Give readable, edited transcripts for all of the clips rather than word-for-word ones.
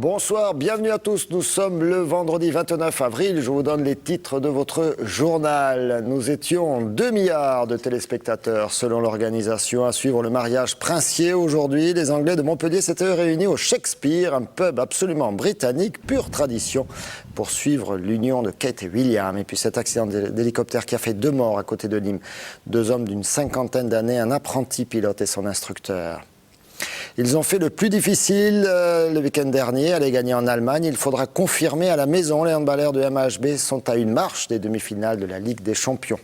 Bonsoir, bienvenue à tous. Nous sommes le vendredi 29 avril. Je vous donne les titres de votre journal. Nous étions 2 milliards de téléspectateurs selon l'organisation à suivre le mariage princier aujourd'hui. Les Anglais de Montpellier s'étaient réunis au Shakespeare, un pub absolument britannique, pure tradition, pour suivre l'union de Kate et William. Et puis cet accident d'hélicoptère qui a fait 2 morts à côté de Nîmes. 2 hommes d'une cinquantaine d'années, un apprenti pilote et son instructeur. Ils ont fait le plus difficile le week-end dernier, aller gagner en Allemagne. Il faudra confirmer à la maison. Les handballeurs de MHB sont à une marche des demi-finales de la Ligue des Champions.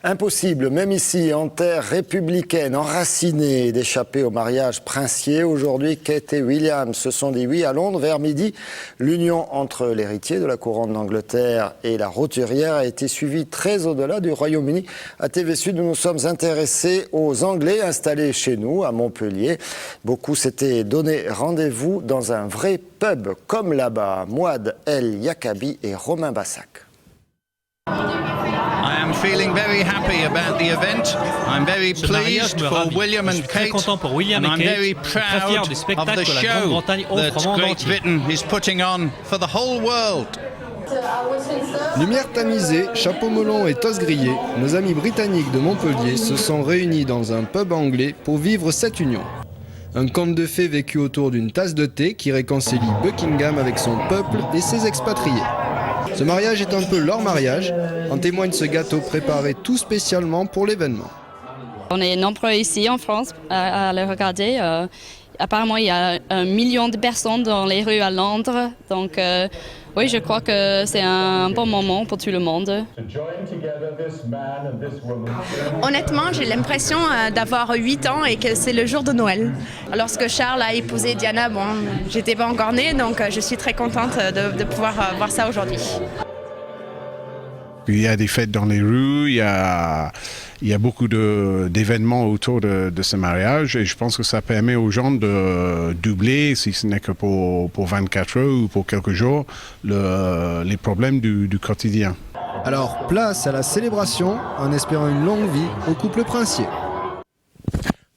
Impossible, même ici, en terre républicaine, enracinée, d'échapper au mariage princier. Aujourd'hui, Kate et William se sont dit oui à Londres. Vers midi, l'union entre l'héritier de la couronne d'Angleterre et la roturière a été suivie très au-delà du Royaume-Uni. À TV Sud, nous nous sommes intéressés aux Anglais installés chez nous, à Montpellier. Beaucoup s'étaient donné rendez-vous dans un vrai pub, comme là-bas. Mouad El Yakabi et Romain Bassac. I am feeling very happy about the event. I'm very pleased for William and Kate, and I'm very proud of the show that Great Britain is putting on for the whole world. Lumière tamisée, chapeau melon et toast grillé, nos amis britanniques de Montpellier se sont réunis dans un pub anglais pour vivre cette union. Un conte de fées vécu autour d'une tasse de thé qui réconcilie Buckingham avec son peuple et ses expatriés. Ce mariage est un peu leur mariage, en témoigne ce gâteau préparé tout spécialement pour l'événement. On est nombreux ici en France à le regarder. Apparemment, il y a 1 million de personnes dans les rues à Londres. Donc oui, je crois que c'est un bon moment pour tout le monde. Honnêtement, j'ai l'impression d'avoir 8 ans et que c'est le jour de Noël. Lorsque Charles a épousé Diana, bon, j'étais pas encore née, donc je suis très contente de pouvoir voir ça aujourd'hui. Il y a des fêtes dans les rues, il y a beaucoup d'événements autour de ce mariage et je pense que ça permet aux gens de doubler, si ce n'est que pour 24 heures ou pour quelques jours, les problèmes du quotidien. Alors place à la célébration en espérant une longue vie au couple princier.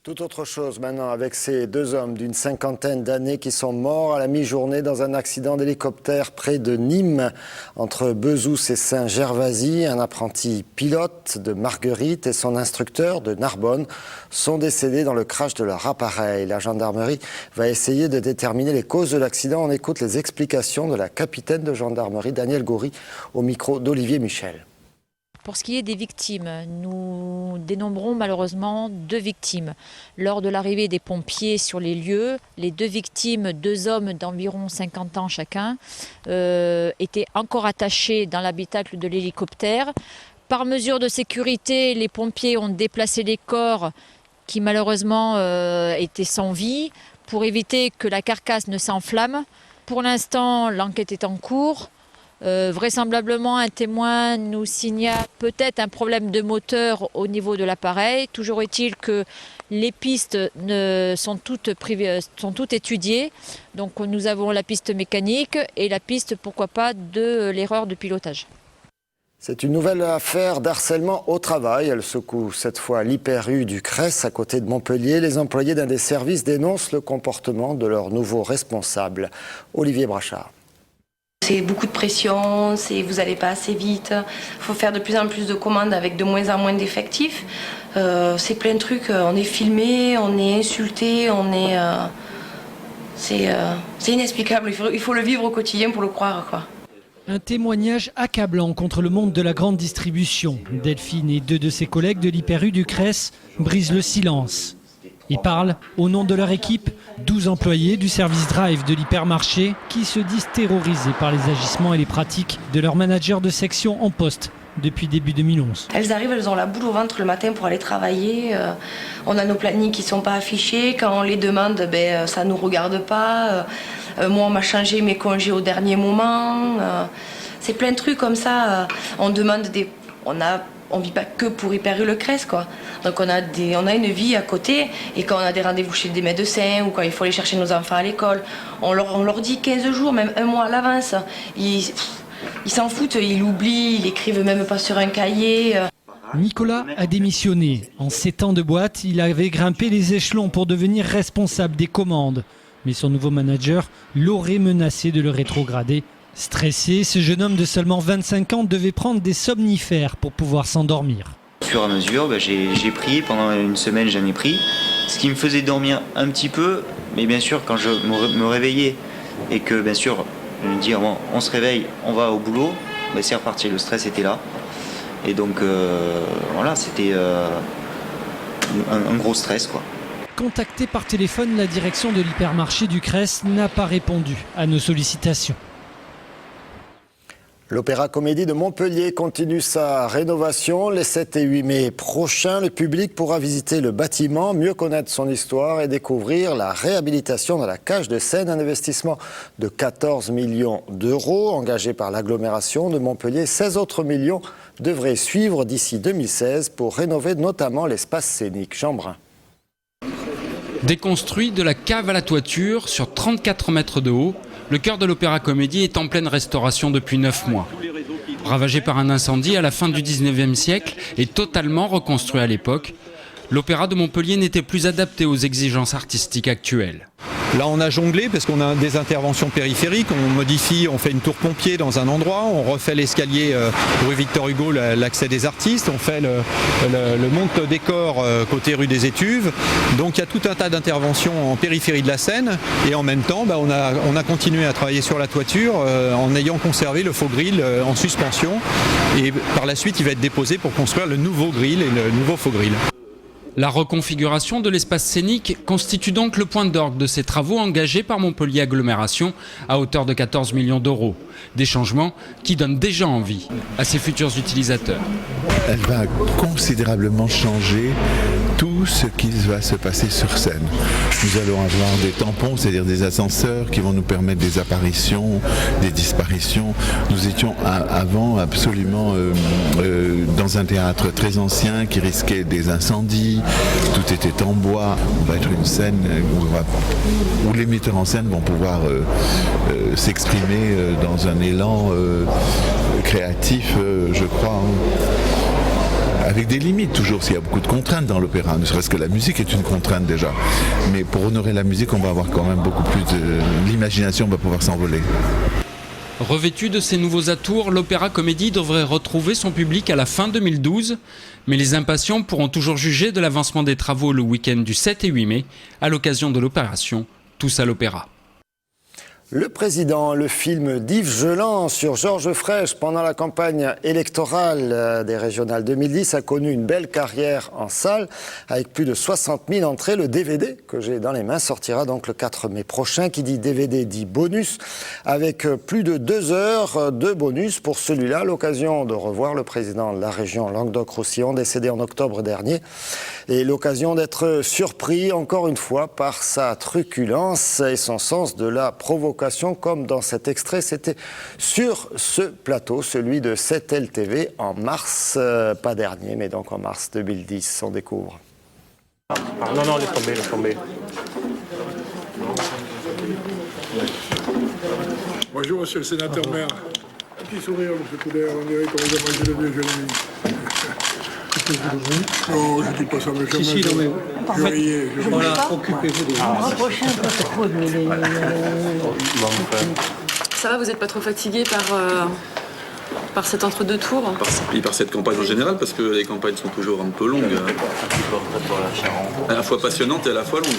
Tout autre chose maintenant avec ces 2 hommes d'une cinquantaine d'années qui sont morts à la mi-journée dans un accident d'hélicoptère près de Nîmes, entre Bezous et Saint-Gervasy. Un apprenti pilote de Marguerite et son instructeur de Narbonne sont décédés dans le crash de leur appareil. La gendarmerie va essayer de déterminer les causes de l'accident. On écoute les explications de la capitaine de gendarmerie Danielle Goury au micro d'Olivier Michel. Pour ce qui est des victimes, nous dénombrons malheureusement 2 victimes. Lors de l'arrivée des pompiers sur les lieux, les 2 victimes, 2 hommes d'environ 50 ans chacun, étaient encore attachés dans l'habitacle de l'hélicoptère. Par mesure de sécurité, les pompiers ont déplacé les corps qui malheureusement étaient sans vie pour éviter que la carcasse ne s'enflamme. Pour l'instant, l'enquête est en cours. Vraisemblablement, un témoin nous signale peut-être un problème de moteur au niveau de l'appareil. Toujours est-il que les pistes sont toutes étudiées. Donc nous avons la piste mécanique et la piste, pourquoi pas, de l'erreur de pilotage. C'est une nouvelle affaire d'harcèlement au travail. Elle secoue cette fois l'Hyper-U du Cress à côté de Montpellier. Les employés d'un des services dénoncent le comportement de leur nouveau responsable, Olivier Brachard. C'est beaucoup de pression, vous n'allez pas assez vite, il faut faire de plus en plus de commandes avec de moins en moins d'effectifs. C'est plein de trucs, on est filmé, on est insulté, c'est inexplicable, il faut le vivre au quotidien pour le croire, quoi. Un témoignage accablant contre le monde de la grande distribution. Delphine et 2 de ses collègues de l'Hyper-U du Cress brisent le silence. Ils parlent au nom de leur équipe, 12 employés du service drive de l'hypermarché qui se disent terrorisés par les agissements et les pratiques de leur manager de section en poste depuis début 2011. Elles arrivent, elles ont la boule au ventre le matin pour aller travailler. On a nos plannings qui ne sont pas affichés. Quand on les demande, ça ne nous regarde pas. Moi, on m'a changé mes congés au dernier moment. C'est plein de trucs comme ça. On demande on ne vit pas que pour Hyper-U le Cress, quoi. Donc on a une vie à côté, et quand on a des rendez-vous chez des médecins ou quand il faut aller chercher nos enfants à l'école, on leur dit 15 jours, même 1 mois à l'avance. Ils s'en foutent, ils l'oublient, ils l'écrivent même pas sur un cahier. Nicolas a démissionné. En 7 ans de boîte, il avait grimpé les échelons pour devenir responsable des commandes. Mais son nouveau manager l'aurait menacé de le rétrograder. Stressé, ce jeune homme de seulement 25 ans devait prendre des somnifères pour pouvoir s'endormir. Au fur et à mesure, j'ai pris, pendant une semaine j'en ai pris, ce qui me faisait dormir un petit peu, mais bien sûr quand je me réveillais et que bien sûr je me dis bon, on se réveille, on va au boulot, c'est reparti, le stress était là. Et donc voilà, c'était un gros stress quoi. Contacté par téléphone, la direction de l'hypermarché du Cress n'a pas répondu à nos sollicitations. L'Opéra Comédie de Montpellier continue sa rénovation. Les 7 et 8 mai prochains, le public pourra visiter le bâtiment, mieux connaître son histoire et découvrir la réhabilitation de la cage de scène. Un investissement de 14 millions d'euros engagé par l'agglomération de Montpellier. 16 autres millions devraient suivre d'ici 2016 pour rénover notamment l'espace scénique. Jean Brun. Déconstruit de la cave à la toiture sur 34 mètres de haut, le cœur de l'Opéra Comédie est en pleine restauration depuis 9 mois. Ravagé par un incendie à la fin du 19e siècle et totalement reconstruit à l'époque, l'Opéra de Montpellier n'était plus adapté aux exigences artistiques actuelles. Là on a jonglé parce qu'on a des interventions périphériques, on modifie, on fait une tour pompier dans un endroit, on refait l'escalier rue Victor Hugo, l'accès des artistes, on fait le monte-décor côté rue des Étuves. Donc il y a tout un tas d'interventions en périphérie de la scène et en même temps on a continué à travailler sur la toiture en ayant conservé le faux grill en suspension et par la suite il va être déposé pour construire le nouveau grill et le nouveau faux grill. La reconfiguration de l'espace scénique constitue donc le point d'orgue de ces travaux engagés par Montpellier Agglomération à hauteur de 14 millions d'euros. Des changements qui donnent déjà envie à ses futurs utilisateurs. Elle va considérablement changer tout ce qui va se passer sur scène. Nous allons avoir des tampons, c'est-à-dire des ascenseurs qui vont nous permettre des apparitions, des disparitions. Nous étions avant absolument dans un théâtre très ancien qui risquait des incendies. Tout était en bois. On va être une scène où les metteurs en scène vont pouvoir s'exprimer dans un élan créatif, je crois. Avec des limites toujours, s'il y a beaucoup de contraintes dans l'opéra, ne serait-ce que la musique est une contrainte déjà. Mais pour honorer la musique, on va avoir quand même beaucoup plus de... L'imagination va pouvoir s'envoler. Revêtu de ces nouveaux atours, l'Opéra Comédie devrait retrouver son public à la fin 2012, mais les impatients pourront toujours juger de l'avancement des travaux le week-end du 7 et 8 mai, à l'occasion de l'opération Tous à l'Opéra. Le Président, le film d'Yves Geland sur Georges Frêche pendant la campagne électorale des régionales 2010 a connu une belle carrière en salle avec plus de 60 000 entrées. Le DVD que j'ai dans les mains sortira donc le 4 mai prochain. Qui dit DVD dit bonus avec plus de 2 heures de bonus pour celui-là. L'occasion de revoir le président de la région Languedoc-Roussillon décédé en octobre dernier et l'occasion d'être surpris encore une fois par sa truculence et son sens de la provocation. Comme dans cet extrait, c'était sur ce plateau, celui de 7LTV en mars, pas dernier, mais donc en mars 2010, on découvre. Non, laisse tomber. Bonjour, monsieur le sénateur maire. Un petit sourire, monsieur Couder, on dirait qu'on vous a mangé le vieux jeune. Non, je dis pas ça, monsieur. Si, non, mais... Je riais. Voilà, occupez-vous de Ça va, vous n'êtes pas trop fatigué par cet entre-deux tours Et par cette campagne en général, parce que les campagnes sont toujours un peu longues. À la fois passionnantes et à la fois longues.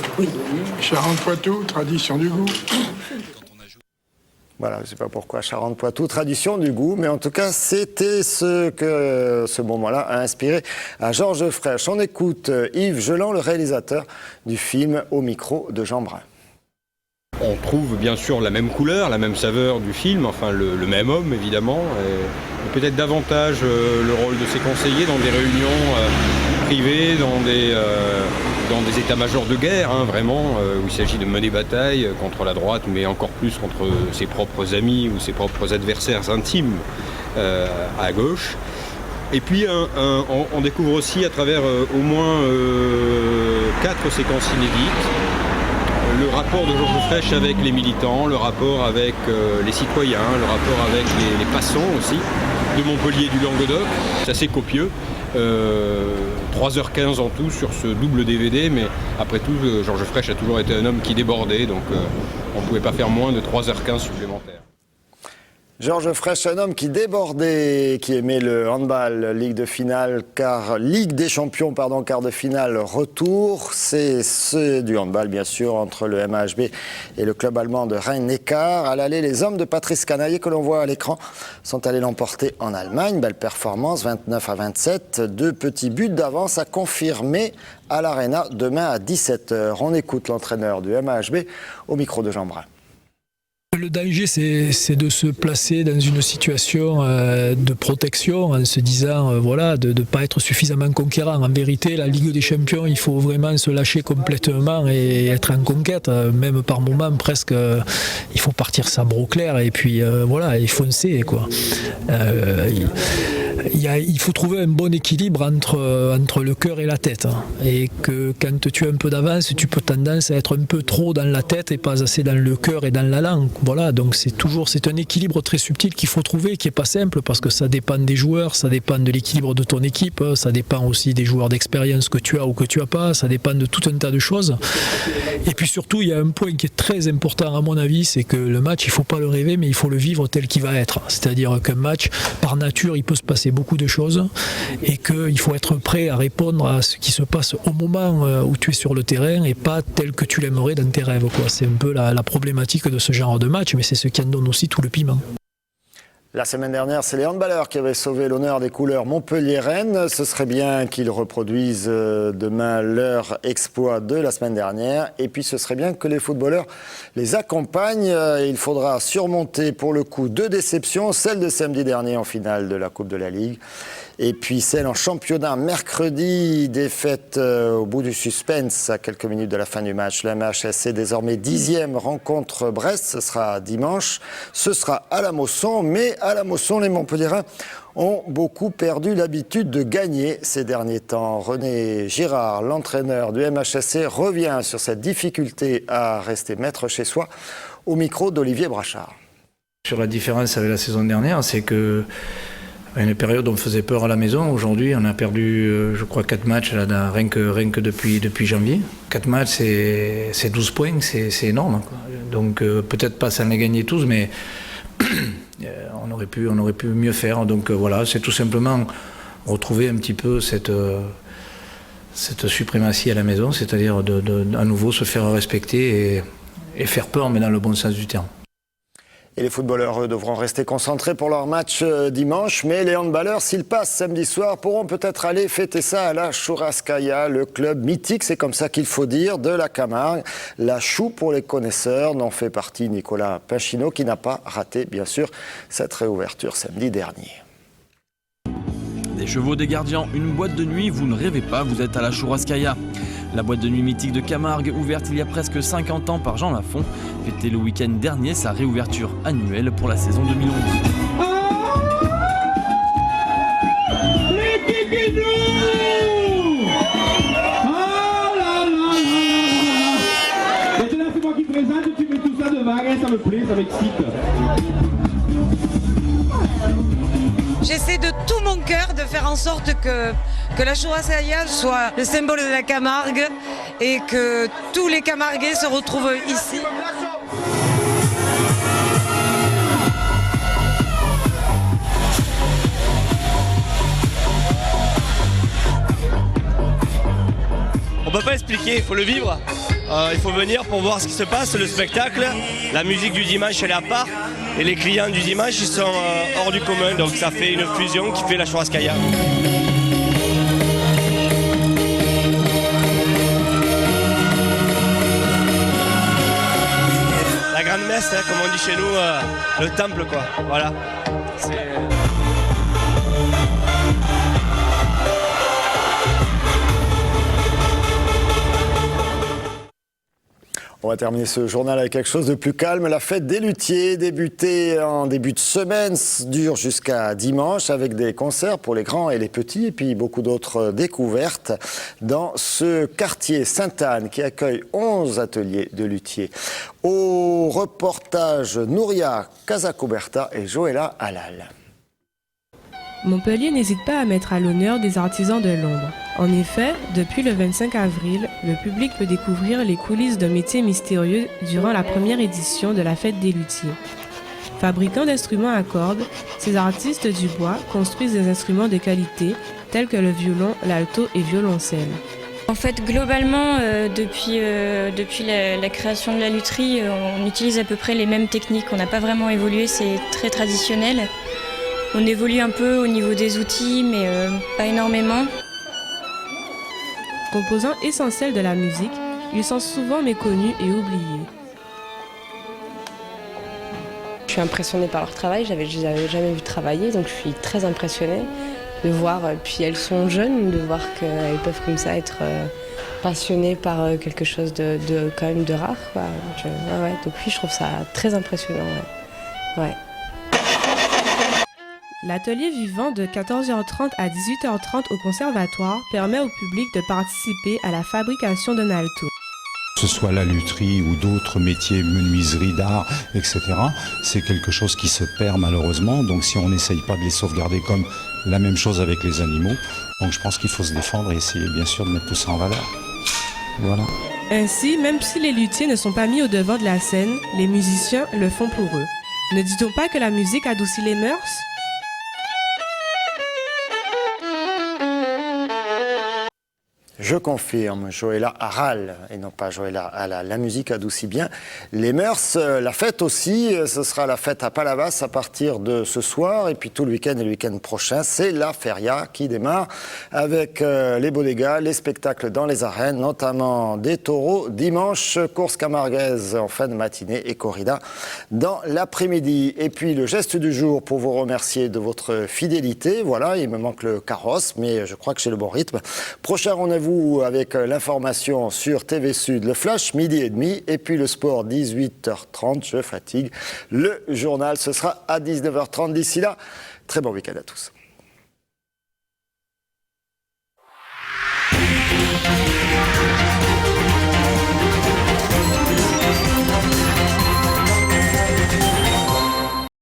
Mais... Charentes-Poitou, tradition du goût. Voilà, je ne sais pas pourquoi Charentes-Poitou, tradition du goût, mais en tout cas, c'était ce que ce moment-là a inspiré à Georges Frêche. On écoute Yves Geland, le réalisateur du film, au micro de Jean Brun. On trouve bien sûr la même couleur, la même saveur du film, enfin le même homme évidemment, et peut-être davantage le rôle de ses conseillers dans des réunions privées, dans des états-majors de guerre, vraiment, où il s'agit de mener bataille contre la droite, mais encore plus contre ses propres amis ou ses propres adversaires intimes à gauche. Et puis on découvre aussi à travers au moins 4 séquences inédites, le rapport de Georges Frêche avec les militants, le rapport avec les citoyens, le rapport avec les passants aussi, de Montpellier et du Languedoc. C'est assez copieux 3h15 en tout sur ce double DVD, mais après tout, Georges Frêche a toujours été un homme qui débordait, donc on ne pouvait pas faire moins de 3h15 supplémentaires. Georges Frêche, un homme qui débordait, qui aimait le handball, Ligue des Champions, quart de finale, retour. C'est ce du handball, bien sûr, entre le MAHB et le club allemand de Rhein-Neckar. À l'aller, les hommes de Patrice Canaillé, que l'on voit à l'écran, sont allés l'emporter en Allemagne. Belle performance, 29-27. 2 petits buts d'avance à confirmer à l'Arena demain à 17h. On écoute l'entraîneur du MAHB au micro de Jean Brun. Le danger, c'est de se placer dans une situation de protection en se disant de ne pas être suffisamment conquérant. En vérité, la Ligue des Champions, il faut vraiment se lâcher complètement et être en conquête. Même par moments, presque, il faut partir sabre au clair et puis et foncer, quoi. Il faut trouver un bon équilibre entre le cœur et la tête. Et que quand tu as un peu d'avance, tu peux tendance à être un peu trop dans la tête et pas assez dans le cœur et dans la langue. Voilà, donc c'est un équilibre très subtil qu'il faut trouver, qui n'est pas simple parce que ça dépend des joueurs, ça dépend de l'équilibre de ton équipe, ça dépend aussi des joueurs d'expérience que tu as ou que tu n'as pas, ça dépend de tout un tas de choses. Et puis surtout, il y a un point qui est très important à mon avis, c'est que le match, il ne faut pas le rêver, mais il faut le vivre tel qu'il va être. C'est-à-dire qu'un match, par nature, il peut se passer beaucoup de choses et qu'il faut être prêt à répondre à ce qui se passe au moment où tu es sur le terrain et pas tel que tu l'aimerais dans tes rêves, quoi. C'est un peu la problématique de ce genre de match, mais c'est ce qui en donne aussi tout le piment. La semaine dernière, c'est les handballeurs qui avaient sauvé l'honneur des couleurs Montpellier-Rennes. Ce serait bien qu'ils reproduisent demain leur exploit de la semaine dernière. Et puis, ce serait bien que les footballeurs les accompagnent. Il faudra surmonter, pour le coup, 2 déceptions. Celle de samedi dernier en finale de la Coupe de la Ligue. Et puis celle en championnat mercredi, défaite au bout du suspense à quelques minutes de la fin du match. Le MHSC désormais 10e rencontre Brest, ce sera dimanche. Ce sera à la Mosson, mais à la Mosson, les Montpelliérains ont beaucoup perdu l'habitude de gagner ces derniers temps. René Girard, l'entraîneur du MHSC, revient sur cette difficulté à rester maître chez soi au micro d'Olivier Brachard. Sur la différence avec la saison dernière, c'est que à une période où on faisait peur à la maison, aujourd'hui on a perdu je crois 4 matchs là, rien que depuis janvier. 4 matchs c'est 12 points, c'est énorme, quoi. Donc peut-être pas sans les gagner tous, mais on aurait pu mieux faire. Donc voilà, c'est tout simplement retrouver un petit peu cette suprématie à la maison, c'est-à-dire à nouveau se faire respecter et faire peur, mais dans le bon sens du terme. Et les footballeurs, eux, devront rester concentrés pour leur match dimanche. Mais les handballeurs, s'ils passent samedi soir, pourront peut-être aller fêter ça à la Chouraskaya, le club mythique, c'est comme ça qu'il faut dire, de la Camargue. La Chou pour les connaisseurs, dont fait partie Nicolas Pinchino, qui n'a pas raté, bien sûr, cette réouverture samedi dernier. Des chevaux, des gardiens, une boîte de nuit, vous ne rêvez pas, vous êtes à la Chouraskaya. La boîte de nuit mythique de Camargue, ouverte il y a presque 50 ans par Jean Lafont, fêtait le week-end dernier sa réouverture annuelle pour la saison 2011. Maintenant c'est moi qui présente, tu mets tout ça devant, ça me plaît, ça m'excite. J'essaie de tout mon cœur de faire en sorte que la Chouraskaya soit le symbole de la Camargue et que tous les Camarguais se retrouvent ici. On peut pas expliquer, il faut le vivre. Il faut venir pour voir ce qui se passe, le spectacle. La musique du dimanche, elle est à part. Et les clients du dimanche, ils sont hors du commun. Donc ça fait une fusion qui fait la Chouraskaya. La grande messe, hein, comme on dit chez nous, le temple, quoi. Voilà. On va terminer ce journal avec quelque chose de plus calme. La fête des luthiers, débutée en début de semaine, dure jusqu'à dimanche avec des concerts pour les grands et les petits et puis beaucoup d'autres découvertes dans ce quartier Sainte-Anne qui accueille 11 ateliers de luthiers. Au reportage, Nouria Casacoberta et Joëlla Halal. Montpellier n'hésite pas à mettre à l'honneur des artisans de l'ombre. En effet, depuis le 25 avril, le public peut découvrir les coulisses d'un métier mystérieux durant la première édition de la Fête des luthiers. Fabricants d'instruments à cordes, ces artistes du bois construisent des instruments de qualité tels que le violon, l'alto et violoncelle. En fait, globalement, depuis la création de la lutherie, on utilise à peu près les mêmes techniques. On n'a pas vraiment évolué, c'est très traditionnel. On évolue un peu au niveau des outils, mais pas énormément. Composants essentiels de la musique, ils sont souvent méconnus et oubliés. Je suis impressionnée par leur travail, je les avais jamais vu travailler, donc je suis très impressionnée de voir, puis elles sont jeunes, de voir qu'elles peuvent comme ça être passionnées par quelque chose de quand même de rare. Quoi. Donc oui, je trouve ça très impressionnant. Ouais. L'atelier vivant de 14h30 à 18h30 au conservatoire permet au public de participer à la fabrication d'un alto. Que ce soit la lutherie ou d'autres métiers, menuiserie, d'art, etc., c'est quelque chose qui se perd malheureusement. Donc si on n'essaye pas de les sauvegarder comme la même chose avec les animaux, donc je pense qu'il faut se défendre et essayer bien sûr de mettre tout ça en valeur. Voilà. Ainsi, même si les luthiers ne sont pas mis au devant de la scène, les musiciens le font pour eux. Ne dit-on pas que la musique adoucit les mœurs ? Je confirme, Joëlla Aral, et non pas Joëlla Ala. La musique adoucit bien les mœurs. La fête aussi, ce sera la fête à Palavas à partir de ce soir. Et puis tout le week-end et le week-end prochain, c'est la feria qui démarre avec les bodegas, les spectacles dans les arènes, notamment des taureaux dimanche, course camarguaise en fin de matinée et corrida dans l'après-midi. Et puis le geste du jour pour vous remercier de votre fidélité. Voilà, il me manque le carrosse, mais je crois que j'ai le bon rythme. Prochain rendez-vous avec l'information sur TV Sud, le flash 12h30 et puis le sport 18h30, je fatigue. Le journal, ce sera à 19h30. D'ici là, très bon week-end à tous.